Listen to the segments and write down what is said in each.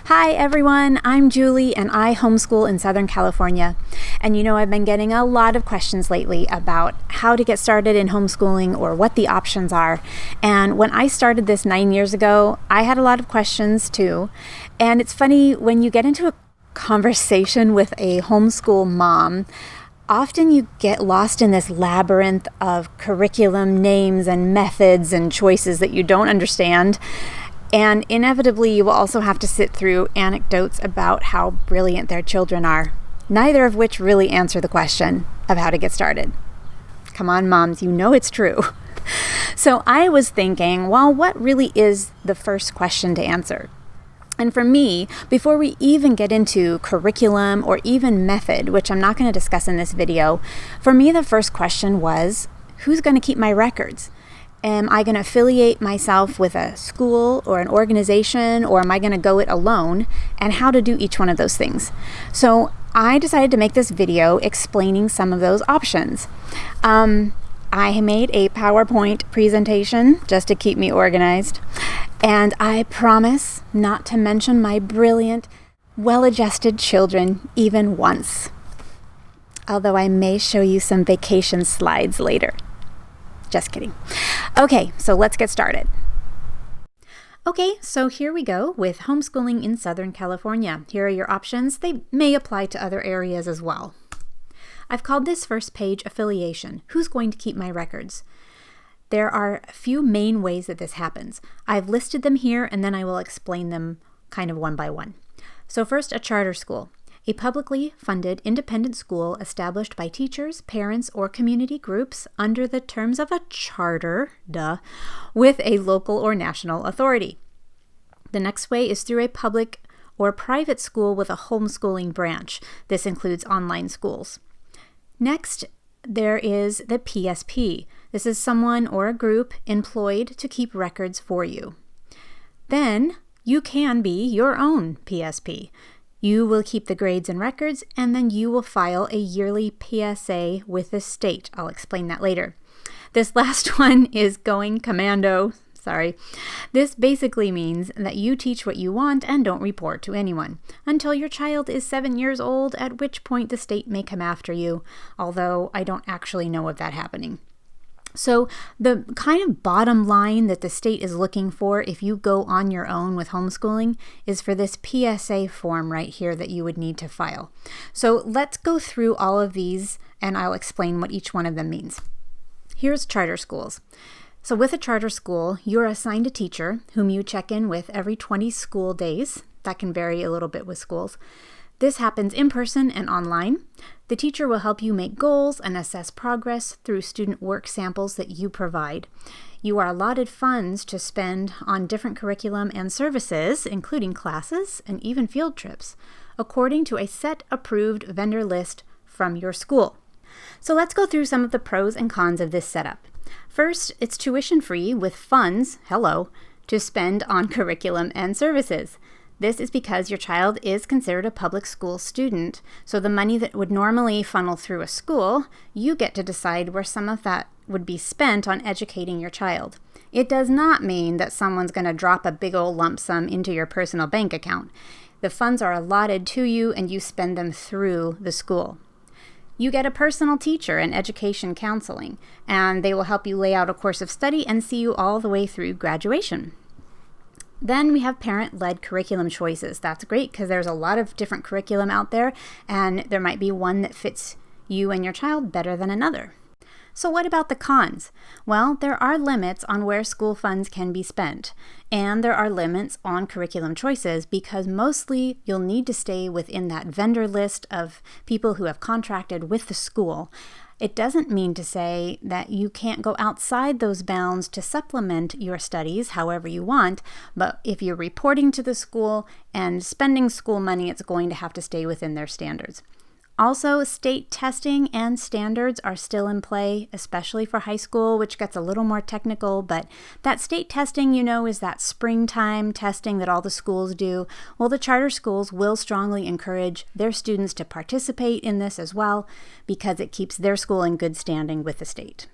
Hi everyone, I'm Julie and I homeschool in Southern California. And I've been getting a lot of questions lately about how to get started in homeschooling or what the options are. And when I started this 9 years ago, I had a lot of questions too. And it's funny, when you get into a conversation with a homeschool mom, often you get lost in this labyrinth of curriculum names and methods and choices that you don't understand. And inevitably, you will also have to sit through anecdotes about how brilliant their children are, neither of which really answer the question of how to get started. Come on, moms, you know it's true. So I was thinking, well, what really is the first question to answer? And for me, before we even get into curriculum or even method, which I'm not going to discuss in this video, for me, the first question was, who's going to keep my records? Am I going to affiliate myself with a school or an organization, or am I going to go it alone, and how to do each one of those things? So I decided to make this video explaining some of those options. I made a PowerPoint presentation just to keep me organized, and I promise not to mention my brilliant, well-adjusted children even once. Although I may show you some vacation slides later. Just kidding. Okay, so let's get started. Okay, so here we go with homeschooling in Southern California. Here are your options. They may apply to other areas as well. I've called this first page affiliation. Who's going to keep my records? There are a few main ways that this happens. I've listed them here and then I will explain them kind of one by one. So first, a charter school. A publicly funded independent school established by teachers, parents, or community groups under the terms of a charter, with a local or national authority. The next way is through a public or private school with a homeschooling branch. This includes online schools. Next, there is the PSP. This is someone or a group employed to keep records for you. Then, you can be your own PSP. You will keep the grades and records, and then you will file a yearly PSA with the state. I'll explain that later. This last one is going commando. Sorry. This basically means that you teach what you want and don't report to anyone until your child is 7 years old, at which point the state may come after you, although I don't actually know of that happening. So the kind of bottom line that the state is looking for if you go on your own with homeschooling is for this PSA form right here that you would need to file. So let's go through all of these and I'll explain what each one of them means. Here's charter schools. So with a charter school, you're assigned a teacher whom you check in with every 20 school days. That can vary a little bit with schools. This happens in person and online. The teacher will help you make goals and assess progress through student work samples that you provide. You are allotted funds to spend on different curriculum and services, including classes and even field trips, according to a set approved vendor list from your school. So let's go through some of the pros and cons of this setup. First, it's tuition free with funds, to spend on curriculum and services. This is because your child is considered a public school student, so the money that would normally funnel through a school, you get to decide where some of that would be spent on educating your child. It does not mean that someone's going to drop a big old lump sum into your personal bank account. The funds are allotted to you and you spend them through the school. You get a personal teacher and education counseling, and they will help you lay out a course of study and see you all the way through graduation. Then we have parent-led curriculum choices. That's great because there's a lot of different curriculum out there, and there might be one that fits you and your child better than another. So what about the cons? Well, there are limits on where school funds can be spent, and there are limits on curriculum choices because mostly you'll need to stay within that vendor list of people who have contracted with the school. It doesn't mean to say that you can't go outside those bounds to supplement your studies however you want, but if you're reporting to the school and spending school money, it's going to have to stay within their standards. Also, state testing and standards are still in play, especially for high school, which gets a little more technical, but that state testing, is that springtime testing that all the schools do. Well, the charter schools will strongly encourage their students to participate in this as well, because it keeps their school in good standing with the state.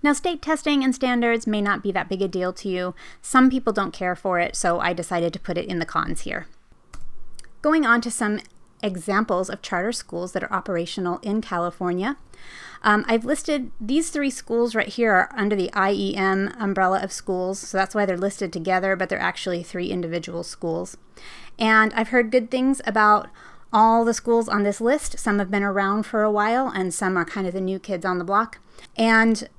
Now, state testing and standards may not be that big a deal to you. Some people don't care for it, so I decided to put it in the cons here. going on to some examples of charter schools that are operational in California. I've listed these 3 schools right here are under the IEM umbrella of schools, so that's why they're listed together, but they're actually 3 individual schools. And I've heard good things about all the schools on this list. Some have been around for a while, and some are kind of the new kids on the block. And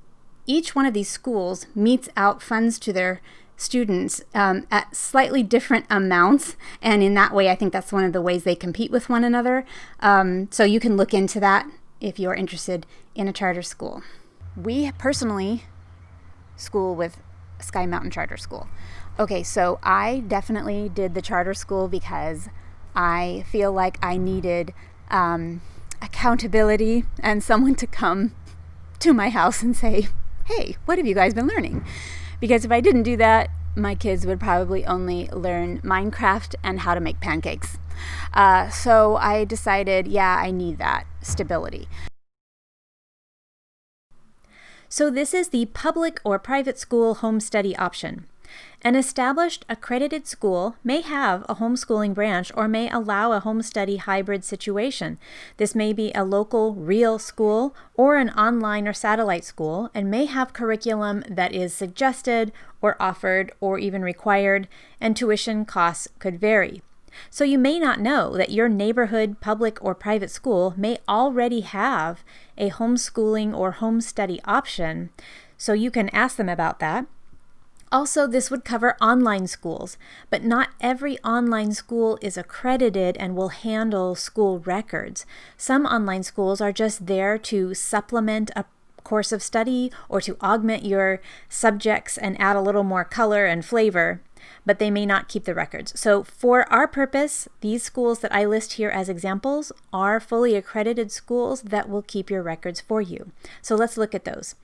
each one of these schools metes out funds to their students at slightly different amounts, and in that way I think that's one of the ways they compete with one another. So you can look into that if you're interested in a charter school. We personally school with Sky Mountain Charter School. Okay, so I definitely did the charter school because I feel like I needed accountability and someone to come to my house and say, hey, what have you guys been learning? Because if I didn't do that, my kids would probably only learn Minecraft and how to make pancakes. So I decided, yeah, I need that stability. So this is the public or private school home study option. An established accredited school may have a homeschooling branch or may allow a home study hybrid situation. This may be a local real school or an online or satellite school and may have curriculum that is suggested or offered or even required, and tuition costs could vary. So you may not know that your neighborhood public or private school may already have a homeschooling or home study option, so you can ask them about that. Also, this would cover online schools, but not every online school is accredited and will handle school records. Some online schools are just there to supplement a course of study or to augment your subjects and add a little more color and flavor, but they may not keep the records. So for our purpose, these schools that I list here as examples are fully accredited schools that will keep your records for you. So let's look at those.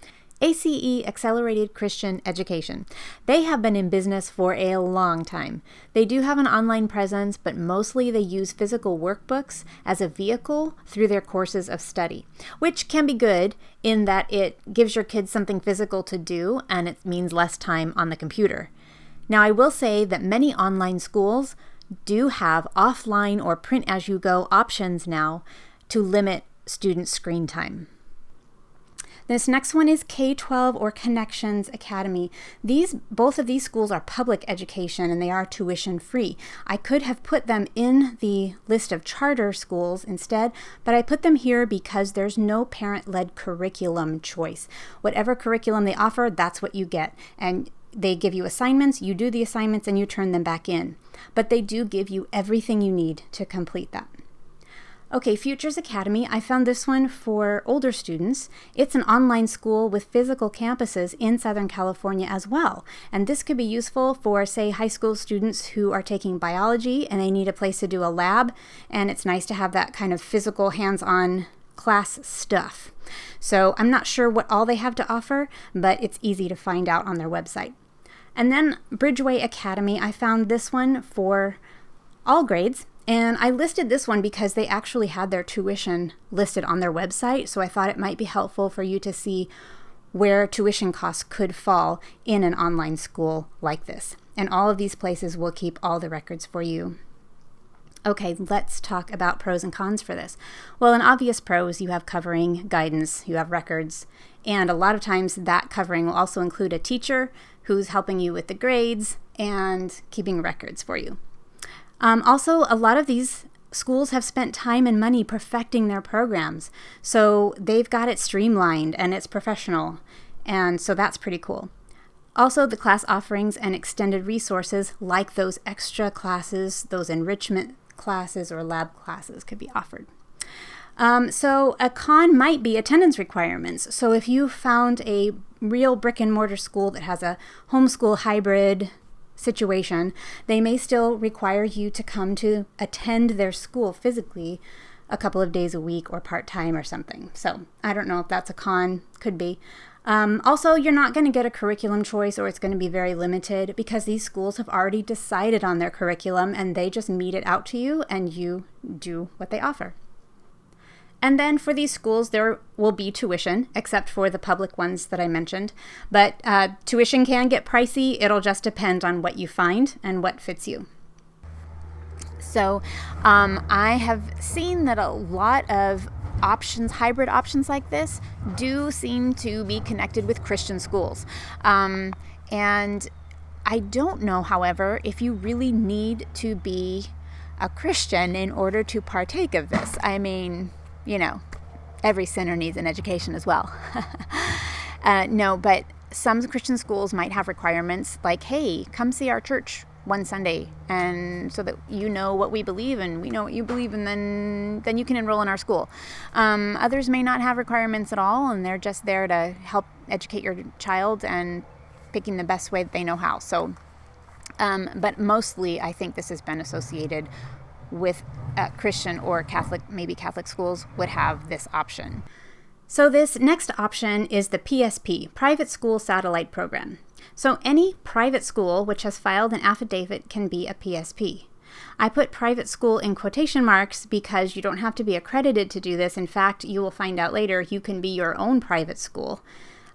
ACE, Accelerated Christian Education. They have been in business for a long time. They do have an online presence, but mostly they use physical workbooks as a vehicle through their courses of study, which can be good in that it gives your kids something physical to do and it means less time on the computer. Now, I will say that many online schools do have offline or print-as-you-go options now to limit student screen time. This next one is K-12 or Connections Academy. Both of these schools are public education and they are tuition free. I could have put them in the list of charter schools instead, but I put them here because there's no parent-led curriculum choice. Whatever curriculum they offer, that's what you get. And they give you assignments, you do the assignments, and you turn them back in. But they do give you everything you need to complete that. Okay, Futures Academy, I found this one for older students. It's an online school with physical campuses in Southern California as well. And this could be useful for, say, high school students who are taking biology and they need a place to do a lab. And it's nice to have that kind of physical, hands-on class stuff. So I'm not sure what all they have to offer, but it's easy to find out on their website. And then Bridgeway Academy, I found this one for all grades. And I listed this one because they actually had their tuition listed on their website, so I thought it might be helpful for you to see where tuition costs could fall in an online school like this. And all of these places will keep all the records for you. Okay, let's talk about pros and cons for this. Well, in obvious pros, you have covering, guidance, you have records, and a lot of times that covering will also include a teacher who's helping you with the grades and keeping records for you. Also, a lot of these schools have spent time and money perfecting their programs, so they've got it streamlined and it's professional, and so that's pretty cool. Also, the class offerings and extended resources like those extra classes, those enrichment classes or lab classes could be offered. So a con might be attendance requirements. So if you found a real brick and mortar school that has a homeschool hybrid situation, they may still require you to come to attend their school physically a couple of days a week or part-time or something. So I don't know if that's a con, could be. Also, you're not going to get a curriculum choice, or it's going to be very limited because these schools have already decided on their curriculum and they just mete it out to you and you do what they offer. And then for these schools, there will be tuition, except for the public ones that I mentioned. But tuition can get pricey. It'll just depend on what you find and what fits you. So I have seen that a lot of hybrid options like this do seem to be connected with Christian schools. And I don't know, however, if you really need to be a Christian in order to partake of this. I mean, every sinner needs an education as well. No, but some Christian schools might have requirements like, hey, come see our church one Sunday, and so that you know what we believe and we know what you believe, and then you can enroll in our school. Others may not have requirements at all, and they're just there to help educate your child and picking the best way that they know how. So, but mostly I think this has been associated with Christian or Catholic, maybe Catholic schools would have this option. So this next option is the PSP, Private School Satellite Program. So any private school which has filed an affidavit can be a PSP. I put private school in quotation marks because you don't have to be accredited to do this. In fact, you will find out later you can be your own private school.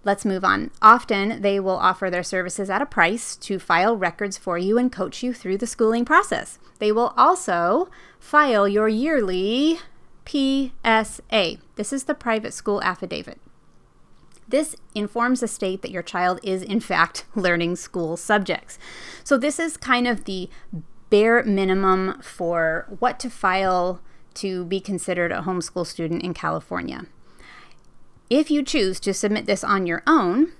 Let's move on. Often they will offer their services at a price to file records for you and coach you through the schooling process. They will also file your yearly PSA. This is the private school affidavit. This informs the state that your child is, in fact, learning school subjects. So this is kind of the bare minimum for what to file to be considered a homeschool student in California. If you choose to submit this on your own,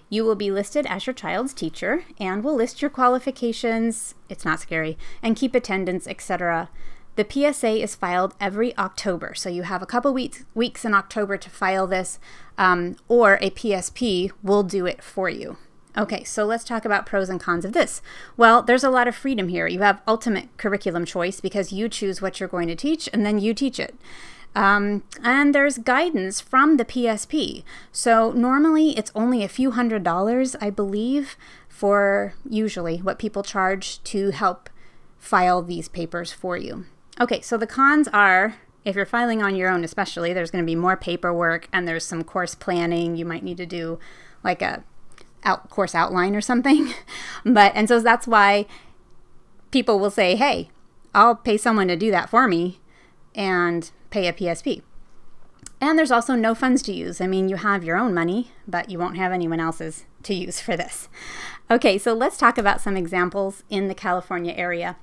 you will be listed as your child's teacher and will list your qualifications, it's not scary, and keep attendance, etc. The PSA is filed every October, so you have a couple weeks in October to file this, or a PSP will do it for you. Okay, so let's talk about pros and cons of this. Well, there's a lot of freedom here. You have ultimate curriculum choice because you choose what you're going to teach and then you teach it. And there's guidance from the PSP. So normally it's only a few $100s, I believe, for usually what people charge to help file these papers for you. Okay, so the cons are, if you're filing on your own especially, there's going to be more paperwork and there's some course planning. You might need to do like a course outline or something. And so that's why people will say, hey, I'll pay someone to do that for me and pay a PSP. And there's also no funds to use. I mean, you have your own money, but you won't have anyone else's to use for this. Okay, so let's talk about some examples in the California area.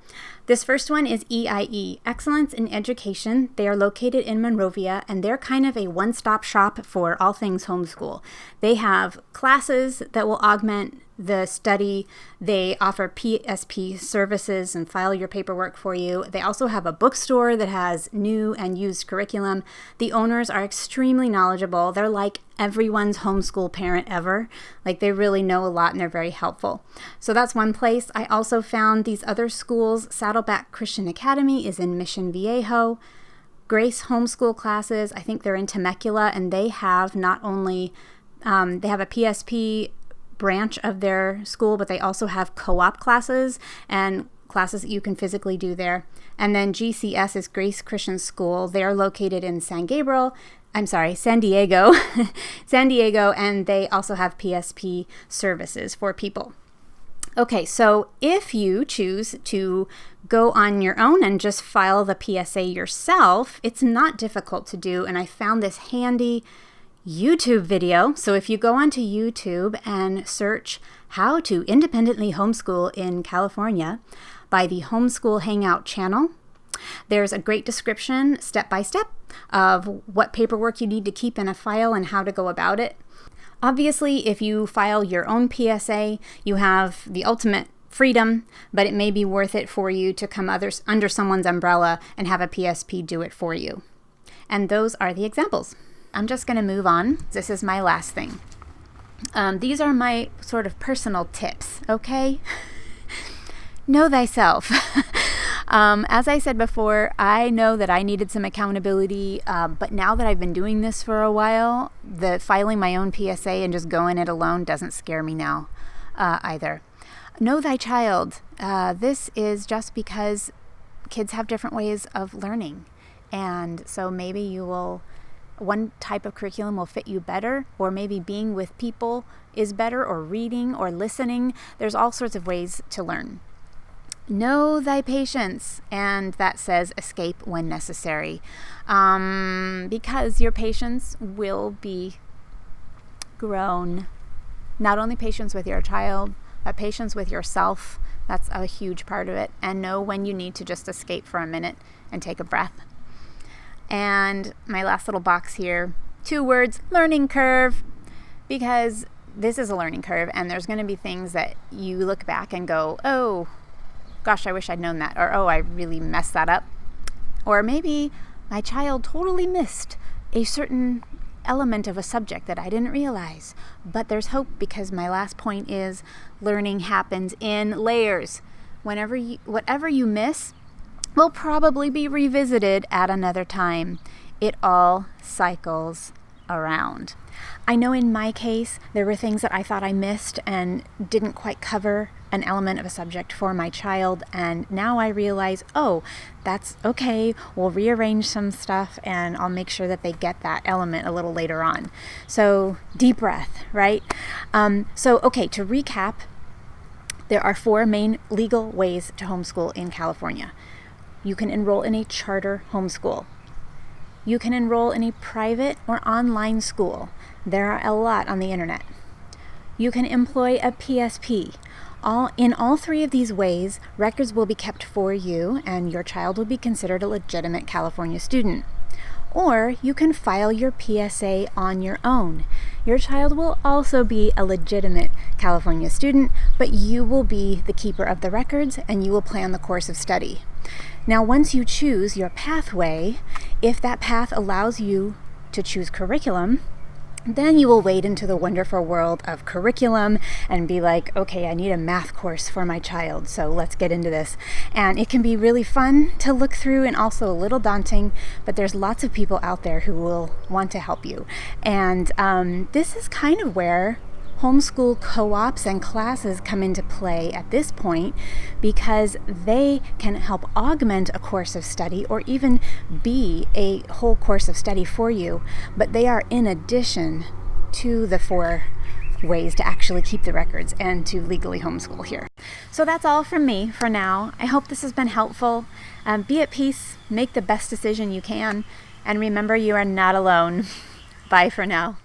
This first one is EIE, Excellence in Education. They are located in Monrovia, and they're kind of a one-stop shop for all things homeschool. They have classes that will augment the study. They offer PSP services and file your paperwork for you. They also have a bookstore that has new and used curriculum. The owners are extremely knowledgeable. They're like everyone's homeschool parent ever. Like, they really know a lot and they're very helpful. So that's one place. I also found these other schools. Saddleback Christian Academy is in Mission Viejo. Grace Homeschool Classes, I think they're in Temecula, and they have not only, they have a PSP branch of their school, but they also have co-op classes and classes that you can physically do there. And then GCS is Grace Christian School. They are located in San Diego, San Diego, and they also have PSP services for people. Okay, so if you choose to go on your own and just file the PSA yourself, it's not difficult to do, and I found this handy YouTube video. So if you go onto YouTube and search how to independently homeschool in California by the Homeschool Hangout channel, there's a great description step by step of what paperwork you need to keep in a file and how to go about it. Obviously, if you file your own PSA, you have the ultimate freedom, but it may be worth it for you to come under someone's umbrella and have a PSP do it for you. And those are the examples. I'm just going to move on. This is my last thing. These are my sort of personal tips, okay? Know thyself. As I said before, I know that I needed some accountability, but now that I've been doing this for a while, the filing my own PSA and just going it alone doesn't scare me now either. Know thy child. This is just because kids have different ways of learning. And so maybe one type of curriculum will fit you better, or maybe being with people is better, or reading or listening. There's all sorts of ways to learn. Know thy patience, and that says escape when necessary, because your patience will be grown. Not only patience with your child, but patience with yourself. That's a huge part of it. And know when you need to just escape for a minute and take a breath. And my last little box here, 2 words, learning curve, because this is a learning curve, and there's going to be things that you look back and go, oh, gosh, I wish I'd known that, or oh, I really messed that up. Or maybe my child totally missed a certain element of a subject that I didn't realize. But there's hope, because my last point is learning happens in layers. Whatever you miss will probably be revisited at another time. It all cycles around. I know in my case, there were things that I thought I missed and didn't quite cover an element of a subject for my child, and now I realize, oh, that's okay, we'll rearrange some stuff and I'll make sure that they get that element a little later on. So deep breath, right? Okay, to recap, there are 4 main legal ways to homeschool in California. You can enroll in a charter homeschool. You can enroll in a private or online school. There are a lot on the internet. You can employ a PSP. In all 3 of these ways, records will be kept for you and your child will be considered a legitimate California student. Or you can file your PSA on your own. Your child will also be a legitimate California student, but you will be the keeper of the records and you will plan the course of study. Now, once you choose your pathway, if that path allows you to choose curriculum, then you will wade into the wonderful world of curriculum and be like, okay, I need a math course for my child, so let's get into this. And it can be really fun to look through and also a little daunting, but there's lots of people out there who will want to help you. And this is kind of where homeschool co-ops and classes come into play at this point, because they can help augment a course of study or even be a whole course of study for you, but they are in addition to the 4 ways to actually keep the records and to legally homeschool here. So that's all from me for now. I hope this has been helpful. Be at peace, make the best decision you can, and remember, you are not alone. Bye for now.